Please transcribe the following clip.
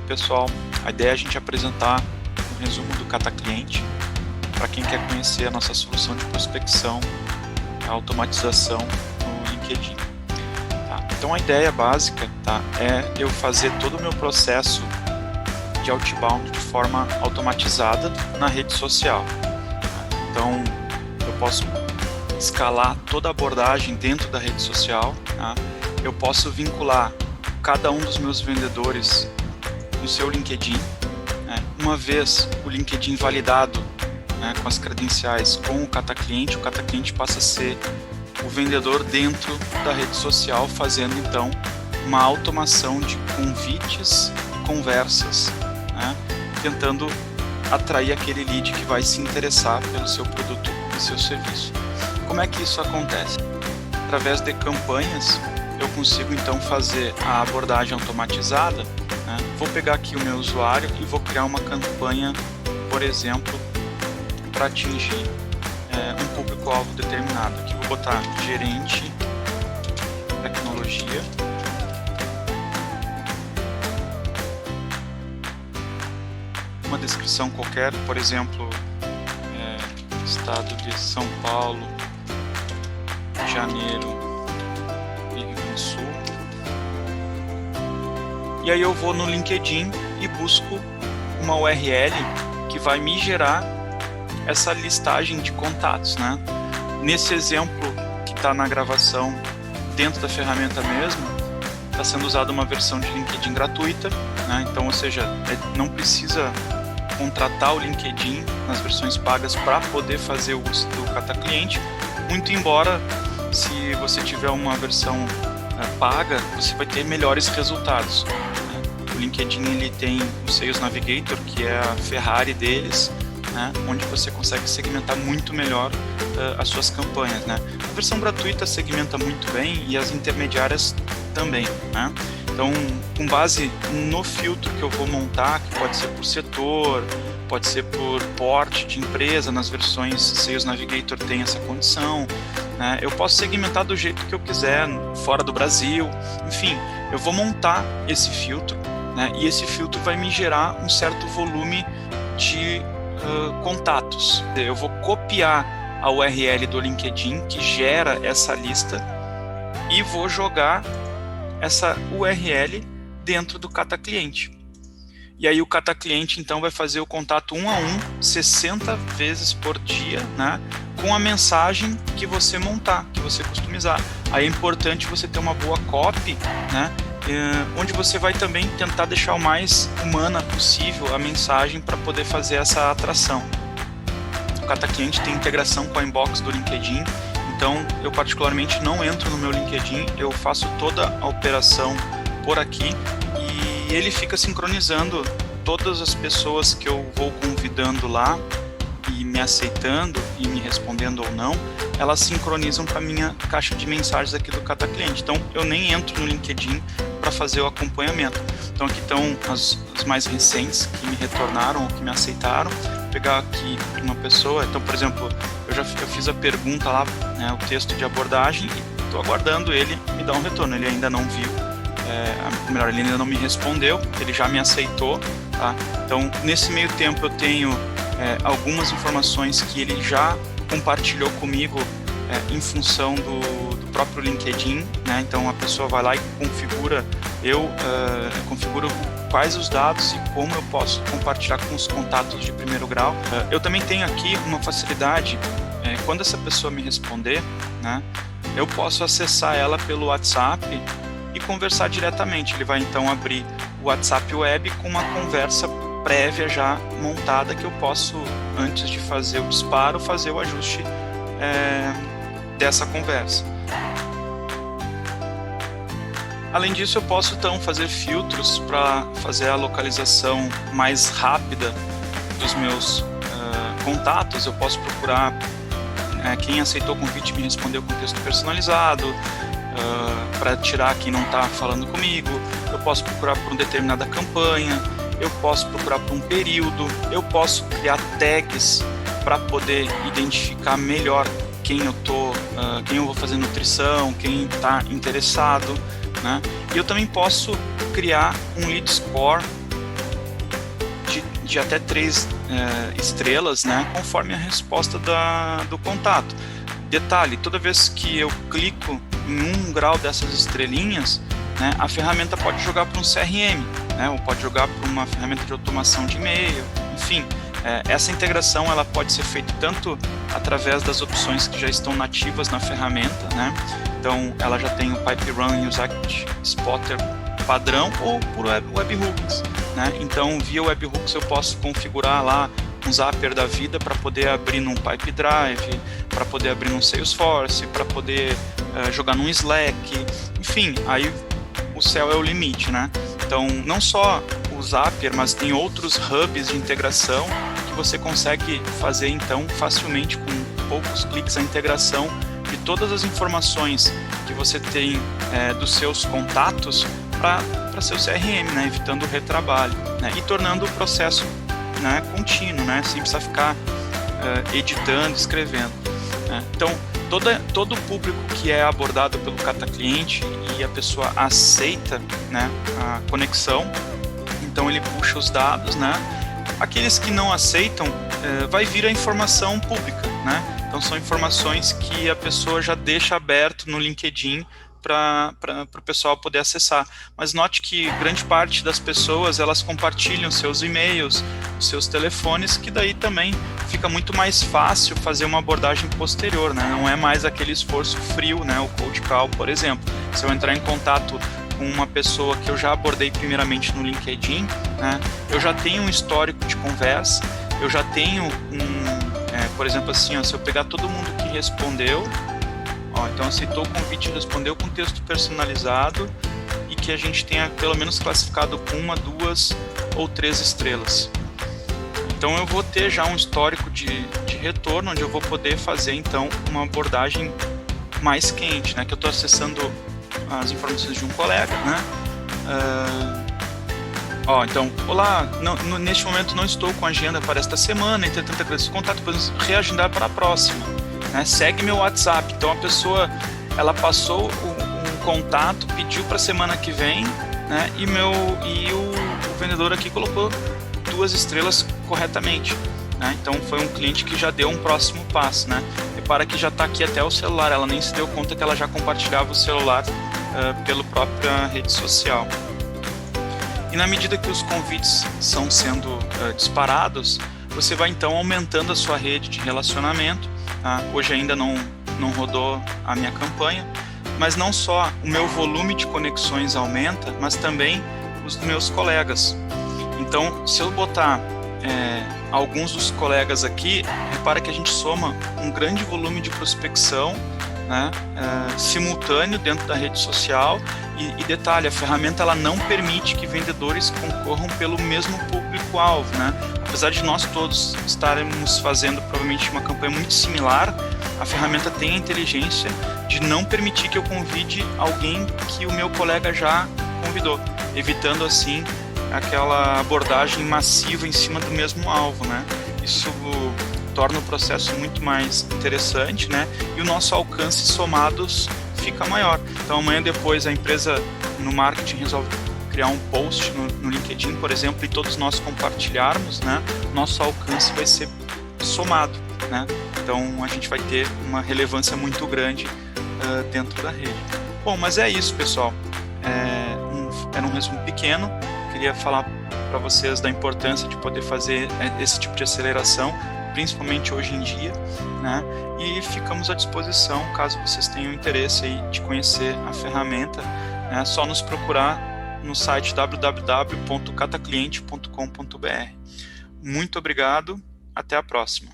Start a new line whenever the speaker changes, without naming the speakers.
pessoal, a ideia é a gente apresentar um resumo do Catacliente para quem quer conhecer a nossa solução de prospecção, a automatização no LinkedIn. Tá? Então a ideia básica, tá, é eu fazer todo o meu processo de outbound de forma automatizada na rede social. Tá? Então eu posso escalar toda a abordagem dentro da rede social, tá? Eu posso vincular cada um dos meus vendedores no seu LinkedIn, né? Uma vez o LinkedIn validado, né, com as credenciais com o Catacliente passa a ser o vendedor dentro da rede social, fazendo então uma automação de convites e conversas, né, tentando atrair aquele lead que vai se interessar pelo seu produto e seu serviço. Como é que isso acontece? Através de campanhas, eu consigo então fazer a abordagem automatizada, né? Vou pegar aqui o meu usuário e vou criar uma campanha, por exemplo, para atingir um público-alvo determinado. Aqui vou botar gerente, tecnologia, uma descrição qualquer, por exemplo, estado de São Paulo, janeiro, Rio Grande do Sul. E aí eu vou no LinkedIn e busco uma URL que vai me gerar essa listagem de contatos, né? Nesse exemplo que está na gravação dentro da ferramenta mesmo, está sendo usada uma versão de LinkedIn gratuita, né? Então, ou seja, não precisa contratar o LinkedIn nas versões pagas para poder fazer o uso do Catacliente, muito embora se você tiver uma versão paga, você vai ter melhores resultados. O LinkedIn ele tem o Sales Navigator, que é a Ferrari deles, né, onde você consegue segmentar muito melhor as suas campanhas, né? A versão gratuita segmenta muito bem e as intermediárias também, né? Então, com base no filtro que eu vou montar, que pode ser por setor, pode ser por porte de empresa, nas versões Sales Navigator tem essa condição, né? Eu posso segmentar do jeito que eu quiser, fora do Brasil, enfim, eu vou montar esse filtro, né? E esse filtro vai me gerar um certo volume de contatos. Eu vou copiar a URL do LinkedIn que gera essa lista e vou jogar essa URL dentro do Catacliente. E aí o Catacliente então vai fazer o contato 1 a 1, 60 vezes por dia, né, com a mensagem que você montar, que você customizar. Aí é importante você ter uma boa copy, né, onde você vai também tentar deixar o mais humana possível a mensagem para poder fazer essa atração. O Catacliente tem integração com a inbox do LinkedIn, então eu particularmente não entro no meu LinkedIn, eu faço toda a operação por aqui e ele fica sincronizando todas as pessoas que eu vou convidando lá e me aceitando e me respondendo ou não, elas sincronizam com a minha caixa de mensagens aqui do Catacliente. Então eu nem entro no LinkedIn para fazer o acompanhamento. Então aqui estão as mais recentes que me retornaram ou que me aceitaram. Vou pegar aqui uma pessoa, então por exemplo, eu fiz a pergunta lá, né, o texto de abordagem e estou aguardando ele me dar um retorno. Ele ainda não viu, melhor, ele ainda não me respondeu, ele já me aceitou, tá? Então nesse meio tempo eu tenho algumas informações que ele já compartilhou comigo em função do próprio LinkedIn, né? Então a pessoa vai lá e configura, eu configuro quais os dados e como eu posso compartilhar com os contatos de primeiro grau. Eu também tenho aqui uma facilidade, quando essa pessoa me responder, né, eu posso acessar ela pelo WhatsApp e conversar diretamente. Ele vai então abrir o WhatsApp Web com uma conversa prévia já montada que eu posso, antes de fazer o disparo, fazer o ajuste dessa conversa. Além disso, eu posso então fazer filtros para fazer a localização mais rápida dos meus contatos. Eu posso procurar quem aceitou o convite e me respondeu com texto personalizado, para tirar quem não está falando comigo. Eu posso procurar por uma determinada campanha, eu posso procurar por um período, eu posso criar tags para poder identificar melhor quem eu vou fazer nutrição, quem está interessado, né? E eu também posso criar um lead score de até 3 estrelas, né, conforme a resposta do contato. Detalhe, toda vez que eu clico em 1 grau dessas estrelinhas, né, a ferramenta pode jogar para um CRM, né, ou pode jogar para uma ferramenta de automação de e-mail, enfim. Essa integração ela pode ser feita tanto através das opções que já estão nativas na ferramenta, né? Então ela já tem o Pipe Run e o Zapier Spotter padrão, ou por webhooks, né? Então via webhooks eu posso configurar lá um Zapier da vida para poder abrir num Pipe Drive, para poder abrir num Salesforce, para poder jogar num Slack, enfim, aí o céu é o limite, né? Então não só o Zapier, mas tem outros hubs de integração que você consegue fazer então facilmente com poucos cliques a integração de todas as informações que você tem dos seus contatos para seu CRM, né, evitando o retrabalho, né, e tornando o processo, né, contínuo, né, sem precisar ficar editando, escrevendo. Né. Então, todo o público que é abordado pelo Catacliente e a pessoa aceita, né, a conexão, então ele puxa os dados, né. Aqueles que não aceitam, vai vir a informação pública, né. Então são informações que a pessoa já deixa aberto no LinkedIn para o pessoal poder acessar. Mas note que grande parte das pessoas, elas compartilham seus e-mails, seus telefones, que daí também fica muito mais fácil fazer uma abordagem posterior, né? Não é mais aquele esforço frio, né? O cold call, por exemplo. Se eu entrar em contato com uma pessoa que eu já abordei primeiramente no LinkedIn, né? Eu já tenho um histórico de conversa, eu já tenho por exemplo assim, ó, se eu pegar todo mundo que respondeu, então aceitou o convite e respondeu com texto personalizado e que a gente tenha pelo menos classificado com 1, 2 ou 3 estrelas. Então eu vou ter já um histórico de retorno, onde eu vou poder fazer então uma abordagem mais quente, né? Que eu estou acessando as informações de um colega, né? Então, olá, neste momento não estou com a agenda para esta semana, entretanto agradeço o contato, podemos reagendar para a próxima. Né? Segue meu WhatsApp. Então a pessoa, ela passou um contato, pediu para a semana que vem, né? E o vendedor aqui colocou 2 estrelas corretamente. Né? Então foi um cliente que já deu um próximo passo. Né? Repara que já está aqui até o celular, ela nem se deu conta que ela já compartilhava o celular pela própria rede social. E na medida que os convites são sendo disparados, você vai então aumentando a sua rede de relacionamento. Tá? Hoje ainda não rodou a minha campanha, mas não só o meu volume de conexões aumenta, mas também os dos meus colegas. Então, se eu botar alguns dos colegas aqui, repara que a gente soma um grande volume de prospecção, né, simultâneo dentro da rede social. E detalhe, a ferramenta ela não permite que vendedores concorram pelo mesmo público-alvo, né? Apesar de nós todos estarmos fazendo provavelmente uma campanha muito similar, a ferramenta tem a inteligência de não permitir que eu convide alguém que o meu colega já convidou, evitando assim aquela abordagem massiva em cima do mesmo alvo, né? Isso torna o processo muito mais interessante, né? E o nosso alcance somados fica maior. Então amanhã depois a empresa no marketing resolve criar um post no LinkedIn, por exemplo, e todos nós compartilharmos, né? Nosso alcance vai ser somado, né? Então a gente vai ter uma relevância muito grande dentro da rede. Bom, mas é isso, pessoal. Era um resumo pequeno. Queria falar para vocês da importância de poder fazer esse tipo de aceleração, principalmente hoje em dia, né? E ficamos à disposição caso vocês tenham interesse aí de conhecer a ferramenta. É só nos procurar no site www.catacliente.com.br. Muito obrigado, até a próxima.